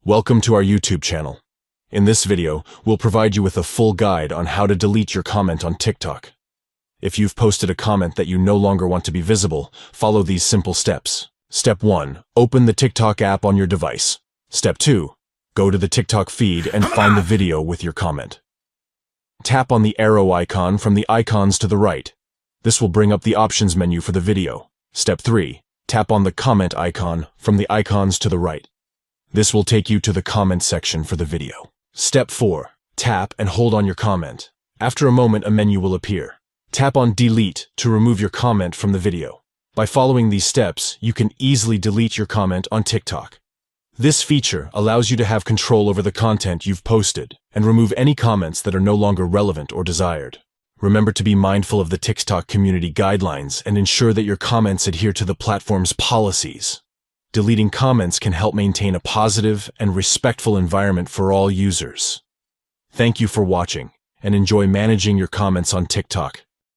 Welcome to our YouTube channel. In this video, we'll provide you with a full guide on how to delete your comment on TikTok. If you've posted a comment that you no longer want to be visible, follow these simple steps. Step 1. Open the TikTok app on your device. Step 2. Go to the TikTok feed and find the video with your comment. Tap on the arrow icon from the icons to the right. This will bring up the options menu for the video. Step 3. Tap on the comment icon from the icons to the right. This will take you to the comment section for the video. Step 4. Tap and hold on your comment. After a moment, a menu will appear. Tap on Delete to remove your comment from the video. By following these steps, you can easily delete your comment on TikTok. This feature allows you to have control over the content you've posted and remove any comments that are no longer relevant or desired. Remember to be mindful of the TikTok community guidelines and ensure that your comments adhere to the platform's policies. Deleting comments can help maintain a positive and respectful environment for all users. Thank you for watching, and enjoy managing your comments on TikTok.